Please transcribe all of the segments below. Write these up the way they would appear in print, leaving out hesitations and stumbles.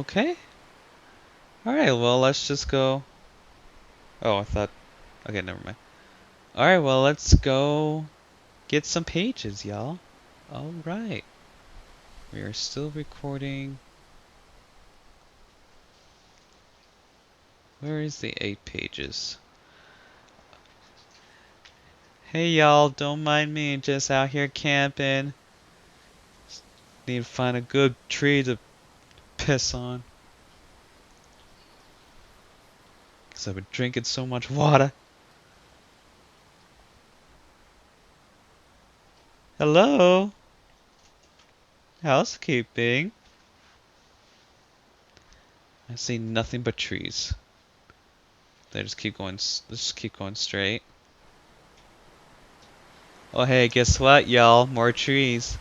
Okay. Alright, well, let's just go. Oh, I thought. Okay, never mind. Alright, well, let's go get some pages, y'all. Alright. We are still recording. Where is the 8 pages? Hey, y'all, don't mind me. Just out here camping. Need to find a good tree to piss on. Because I've been drinking so much water. Hello? Housekeeping? I see nothing but trees. They just keep going. Just keep going straight. Oh hey, guess what, y'all? More trees.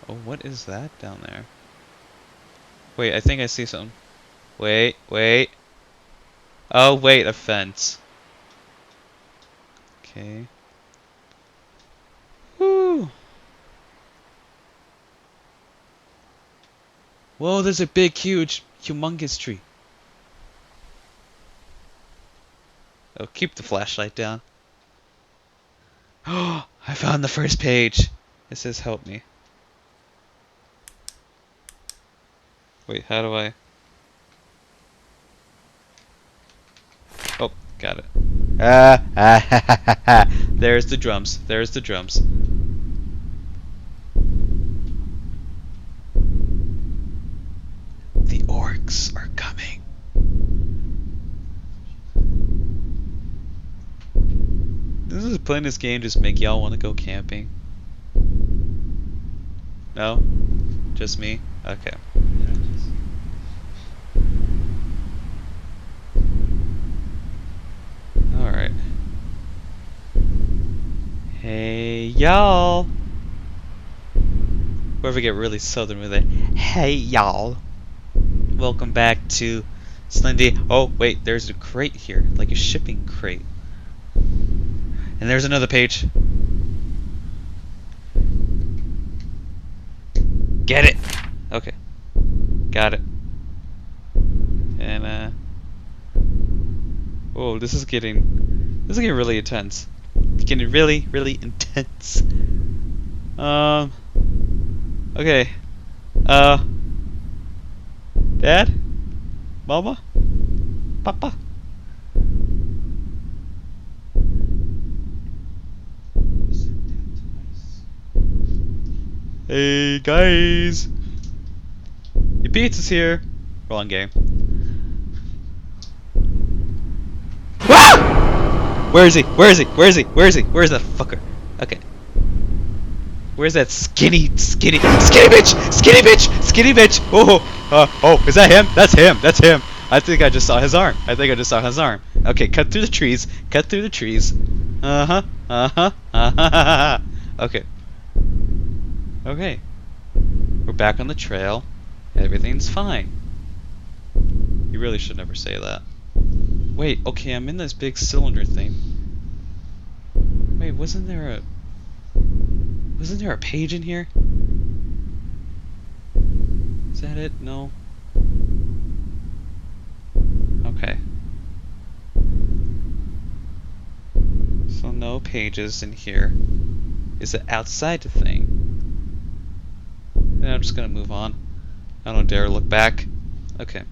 Oh, what is that down there? Wait, I think I see something. Wait, wait. Oh wait, a fence. Okay. Woo! Whoa, there's a big, huge, humongous tree. Oh, keep the flashlight down. Oh, I found the first page. It says help me. Wait, how do I... Oh, got it. There's the drums. There's the drums. The orcs are coming. Does playing this game just make y'all want to go camping? No? Just me? Okay. Alright. Hey, y'all! Whoever get really southern with it. Hey, y'all! Welcome back to Slender. Oh, wait, there's a crate here. Like a shipping crate. And there's another page. Get it! Okay. Got it. And, whoa, this is getting really intense. It's getting really, really intense. Okay. Dad? Mama? Papa? Hey, guys! Your pizza's here! Wrong game. Ah! Where is he? Where is he? Where is he? Where is he? Where's that fucker? Okay. Where's that skinny bitch? Skinny bitch! Skinny bitch! Oh, is that him? That's him! That's him! I think I just saw his arm. I think I just saw his arm. Okay, cut through the trees. Cut through the trees. Uh-huh. Uh-huh. Uh-huh. Okay. Okay. We're back on the trail. Everything's fine. You really should never say that. Wait, okay, I'm in this big cylinder thing. Wait, wasn't there a page in here? Is that it? No. Okay. So no pages in here. Is it outside the thing? Then I'm just gonna move on. I don't dare look back. Okay.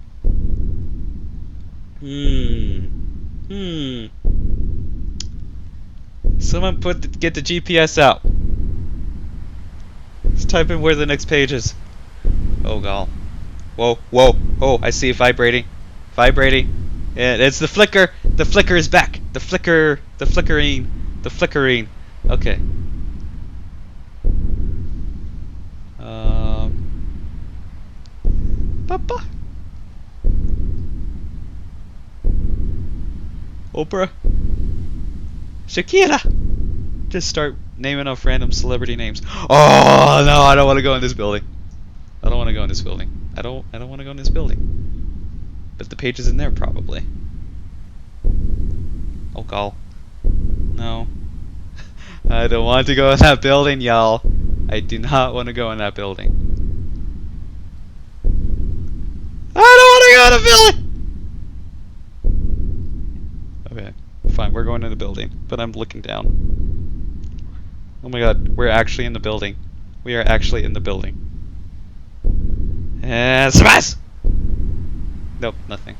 Someone get the GPS out. Let's type in where the next page is. Oh god. Whoa, whoa, oh, I see it vibrating. Vibrating. Yeah, it's the flicker. The flicker is back. The flickering. Okay. Papa. Oprah. Shakira. Just start naming off random celebrity names. Oh no, I don't want to go in this building. I don't want to go in this building. I don't want to go in this building. But the page is in there probably. Oh god. No. I don't want to go in that building, y'all. I do not want to go in that building. I don't want to go to the building! Okay, fine, we're going to the building, but I'm looking down. Oh my god, we're actually in the building. We are actually in the building. And surprise! Nope, nothing.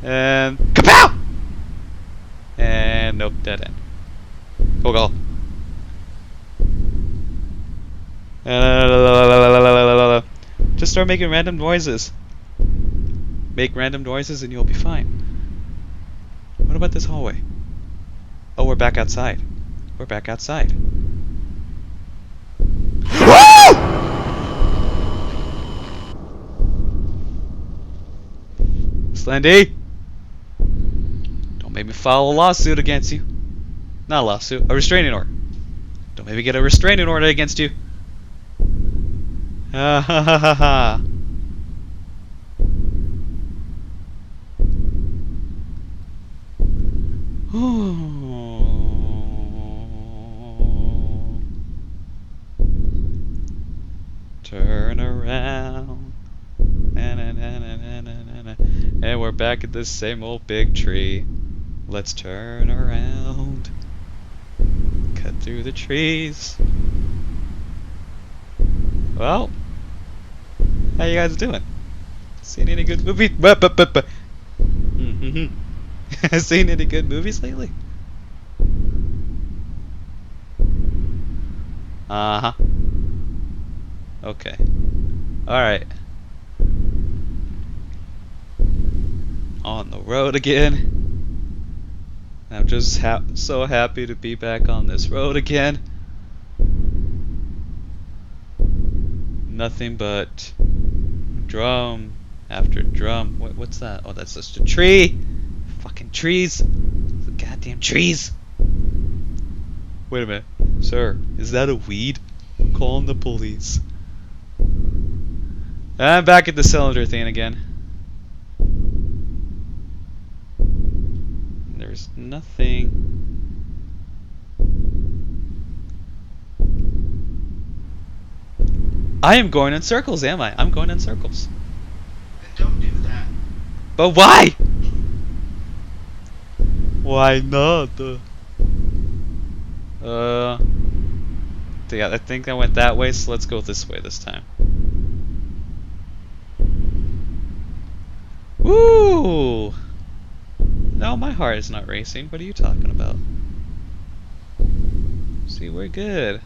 And kapow! And nope, dead end. Oh god. Just start making random noises. Make random noises and you'll be fine. What about this hallway? Oh, we're back outside. We're back outside. Slendy! Don't make me file a lawsuit against you. Not a lawsuit, a restraining order. Don't make me get a restraining order against you. Ha ha ha ha ha. Turn around. Na, na, na, na, na, na, na. And we're back at this same old big tree. Let's turn around. Cut through the trees. Well, how you guys doing? Seen any good movies? Seen any good movies lately? Uh-huh. Okay. Alright. On the road again. I'm just so happy to be back on this road again. Nothing but drum after drum. What's that? Oh, that's just a tree. Fucking trees. The goddamn trees. Wait a minute. Sir, is that a weed? I'm calling the police. I'm back at the cylinder thing again. There's nothing. I am going in circles, am I? I'm going in circles. Then don't do that. But why? Why not? Yeah, I think I went that way, so let's go this way this time. Woo! No, my heart is not racing. What are you talking about? See, we're good.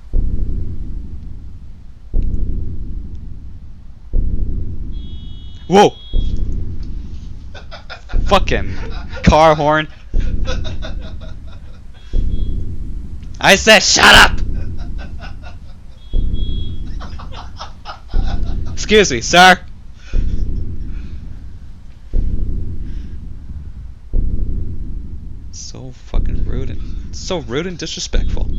Whoa! Fucking car horn. I said shut up! Excuse me, sir. So fucking rude and disrespectful.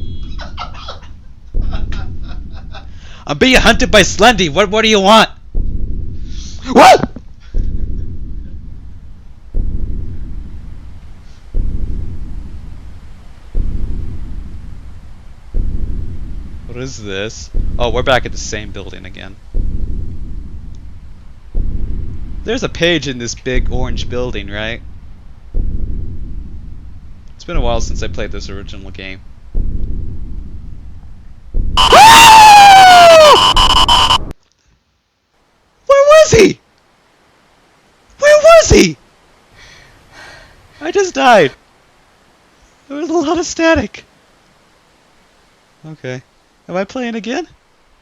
I'm being hunted by Slendy. What do you want? What? What is this? Oh, we're back at the same building again. There's a page in this big orange building, right? It's been a while since I played this original game. Where was he? Where was he? I just died. There was a lot of static. Okay. Am I playing again?